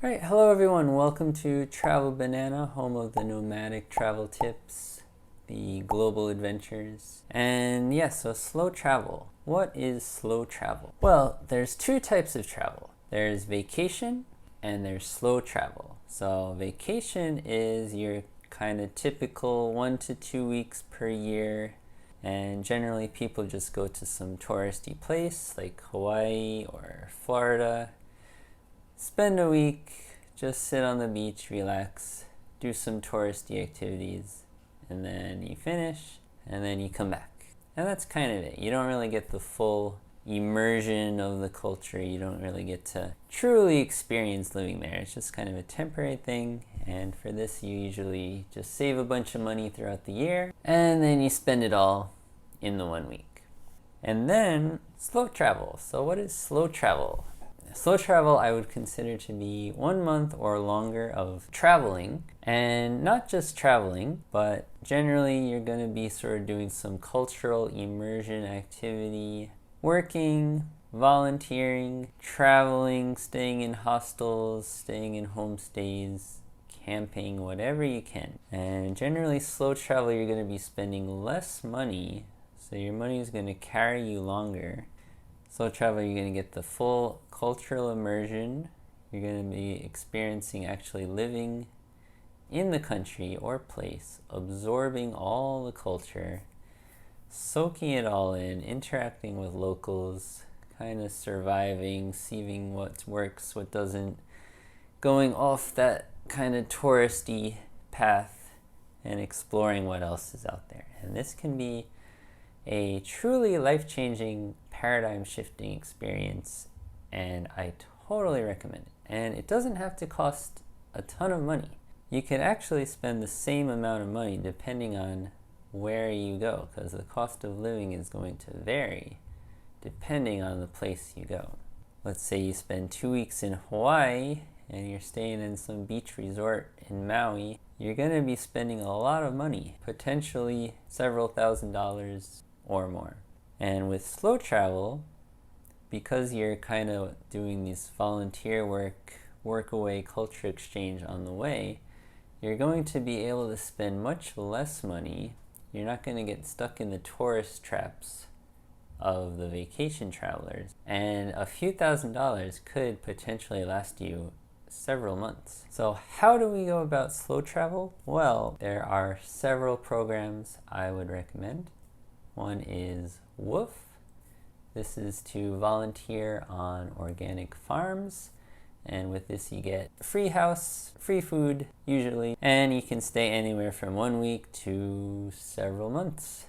Alright, hello everyone. Welcome to Travel Banana, home of the nomadic travel tips, the global adventures. And yes, so slow travel. What is slow travel? Well, there's two types of travel. There's vacation and there's slow travel. So vacation is your kind of typical 1 to 2 weeks per year. And generally people just go to some touristy place like Hawaii or Florida, spend a week, just sit on the beach, relax, do some touristy activities, and then you finish, and then you come back. And that's kind of it. You don't really get the full immersion of the culture. You don't really get to truly experience living there. It's just kind of a temporary thing, and for this you usually just save a bunch of money throughout the year, and then you spend it all in the 1 week. And then slow travel. So what is slow travel? Slow travel I would consider to be 1 month or longer of traveling, and not just traveling, but generally you're going to be sort of doing some cultural immersion activity, working, volunteering, traveling, staying in hostels, staying in homestays, camping, whatever you can. And generally slow travel you're going to be spending less money, so your money is going to carry you longer. Slow travel, you're going to get the full cultural immersion. You're going to be experiencing actually living in the country or place, absorbing all the culture, soaking it all in, interacting with locals, kind of surviving, seeing what works, what doesn't, going off that kind of touristy path and exploring what else is out there. And this can be a truly life-changing, paradigm-shifting experience, and I totally recommend it. And it doesn't have to cost a ton of money. You can actually spend the same amount of money depending on where you go, because the cost of living is going to vary depending on the place you go. Let's say you spend 2 weeks in Hawaii and you're staying in some beach resort in Maui. You're going to be spending a lot of money, potentially several $1,000s or more. And with slow travel, because you're kind of doing this volunteer work away, culture exchange on the way, you're going to be able to spend much less money. You're not going to get stuck in the tourist traps of the vacation travelers. And a few $1,000s could potentially last you several months. So how do we go about slow travel? Well, there are several programs I would recommend. One is WOOF. This is to volunteer on organic farms, and with this you get free house, free food usually, and you can stay anywhere from 1 week to several months.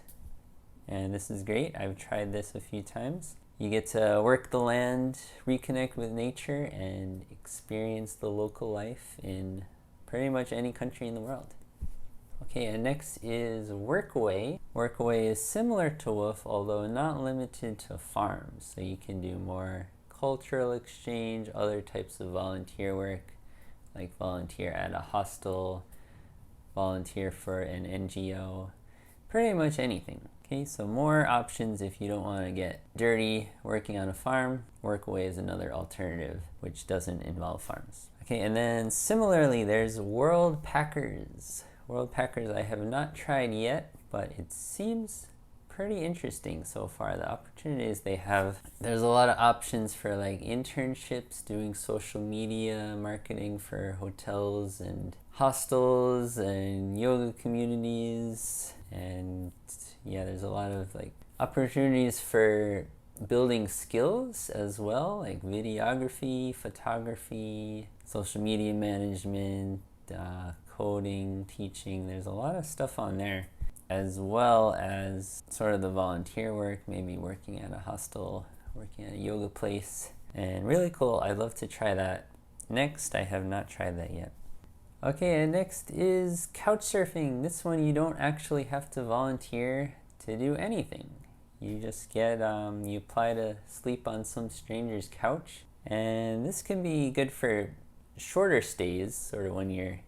And this is great. I've tried this a few times. You get to work the land, reconnect with nature, and experience the local life in pretty much any country in the world. Okay, and next is Workaway. Workaway is similar to WOOF, although not limited to farms. So you can do more cultural exchange, other types of volunteer work, like volunteer at a hostel, volunteer for an NGO, pretty much anything. Okay, so more options if you don't want to get dirty working on a farm. Workaway is another alternative which doesn't involve farms. Okay, and then similarly there's World Packers. World Packers I have not tried yet, but it seems pretty interesting so far. The opportunities they have, there's a lot of options for like internships, doing social media marketing for hotels and hostels and yoga communities, and yeah, there's a lot of like opportunities for building skills as well, like videography, photography, social media management, coding, teaching. There's a lot of stuff on there, as well as sort of the volunteer work, maybe working at a hostel, working at a yoga place, and really cool. I'd love to try that. Next, I have not tried that yet. Okay, and next is couchsurfing. This one you don't actually have to volunteer to do anything. You just get, you apply to sleep on some stranger's couch, and this can be good for shorter stays, sort of when you're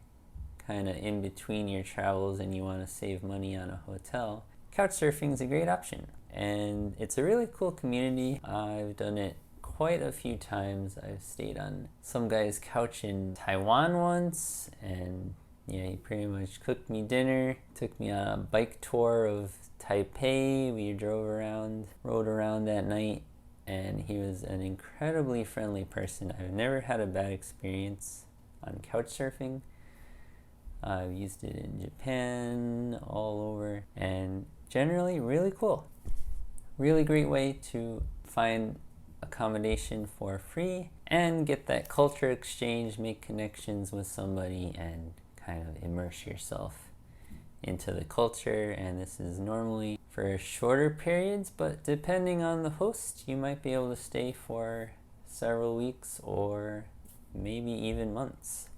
kind of in between your travels and you want to save money on a hotel. Couchsurfing is a great option, and it's a really cool community. I've done it quite a few times. I've stayed on some guy's couch in Taiwan once, and yeah, he pretty much cooked me dinner, took me on a bike tour of Taipei. We rode around at night, and he was an incredibly friendly person. I've never had a bad experience on couch surfing. I've used it in Japan, all over, and generally really cool. Really great way to find accommodation for free and get that culture exchange, make connections with somebody, and kind of immerse yourself into the culture. And this is normally for shorter periods, but depending on the host, you might be able to stay for several weeks or maybe even months.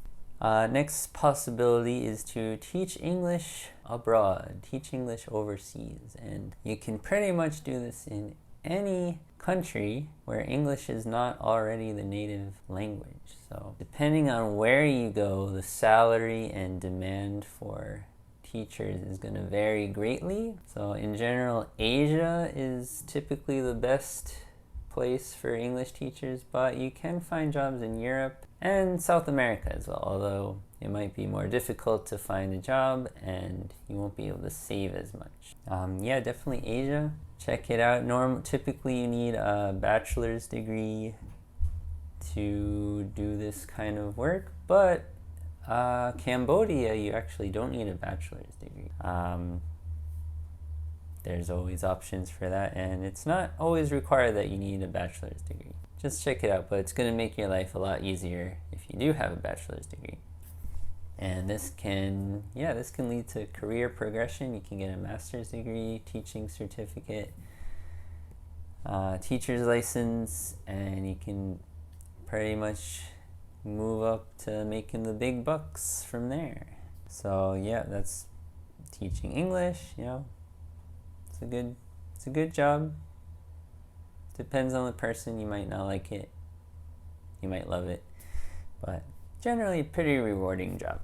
Next possibility is to teach English abroad, teach English overseas. And you can pretty much do this in any country where English is not already the native language. So depending on where you go, the salary and demand for teachers is going to vary greatly. So in general, Asia is typically the best place for English teachers, but you can find jobs in Europe and South America as well, although it might be more difficult to find a job and you won't be able to save as much. Yeah, definitely Asia. Check it out. Typically you need a bachelor's degree to do this kind of work, but Cambodia, you actually don't need a bachelor's degree. There's always options for that, and it's not always required that you need a bachelor's degree. Just check it out, but it's going to make your life a lot easier if you do have a bachelor's degree. And this can lead to career progression. You can get a master's degree, teaching certificate, teacher's license, and you can pretty much move up to making the big bucks from there. So yeah, that's teaching English. It's a good job. Depends on the person. You might not like it, you might love it, but generally a pretty rewarding job.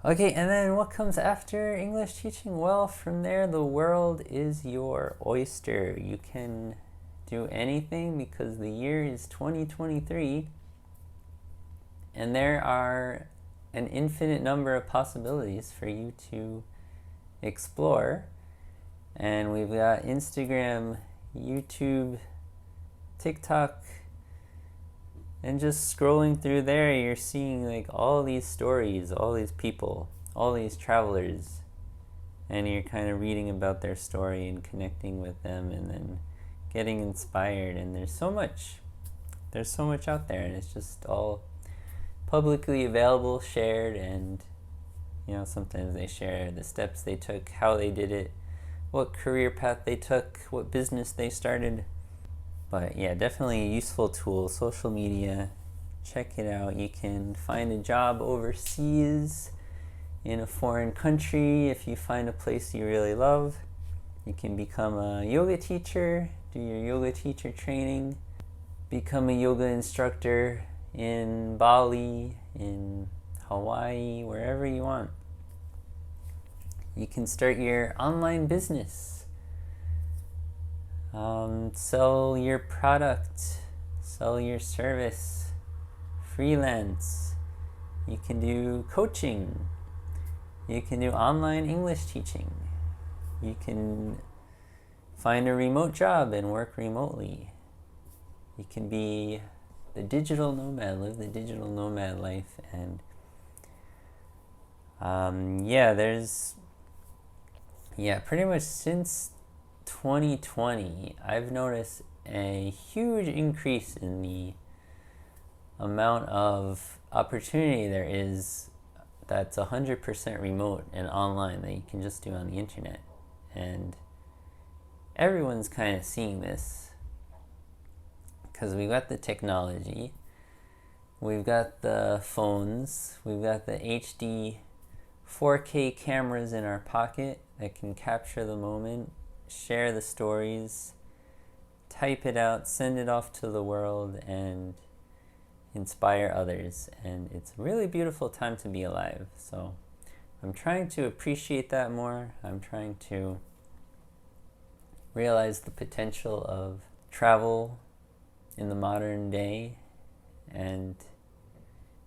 Okay, and then what comes after English teaching? Well, from there, the world is your oyster. You can do anything because the year is 2023, and there are an infinite number of possibilities for you to explore. And we've got Instagram, YouTube, TikTok, and just scrolling through there, you're seeing like all these stories, all these people, all these travelers, and you're kind of reading about their story and connecting with them and then getting inspired. And there's so much out there, and it's just all publicly available, shared, and sometimes they share the steps they took, how they did it, what career path they took, what business they started. But yeah, definitely a useful tool. Social media, check it out. You can find a job overseas in a foreign country if you find a place you really love. You can become a yoga teacher, do your yoga teacher training, become a yoga instructor in Bali, in Hawaii, wherever you want. You can start your online business, sell your product, sell your service, freelance. You can do coaching. You can do online English teaching. You can find a remote job and work remotely. You can be the digital nomad, live the digital nomad life. And pretty much since 2020, I've noticed a huge increase in the amount of opportunity there is that's 100% remote and online that you can just do on the internet. And everyone's kind of seeing this because we've got the technology, we've got the phones, we've got the HD 4K cameras in our pocket that can capture the moment, share the stories, type it out, send it off to the world, and inspire others. And it's a really beautiful time to be alive. So I'm trying to appreciate that more. I'm trying to realize the potential of travel in the modern day, and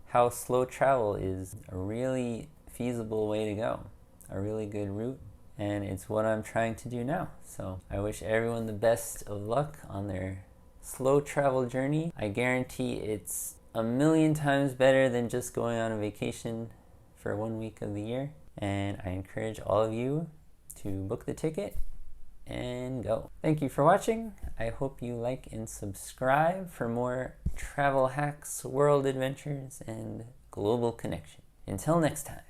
how slow travel is a really feasible way to go, a really good route, and it's what I'm trying to do now. So I wish everyone the best of luck on their slow travel journey. I guarantee it's a million times better than just going on a vacation for 1 week of the year, and I encourage all of you to book the ticket and go. Thank you for watching. I hope you like and subscribe for more travel hacks, world adventures, and global connection. Until next time.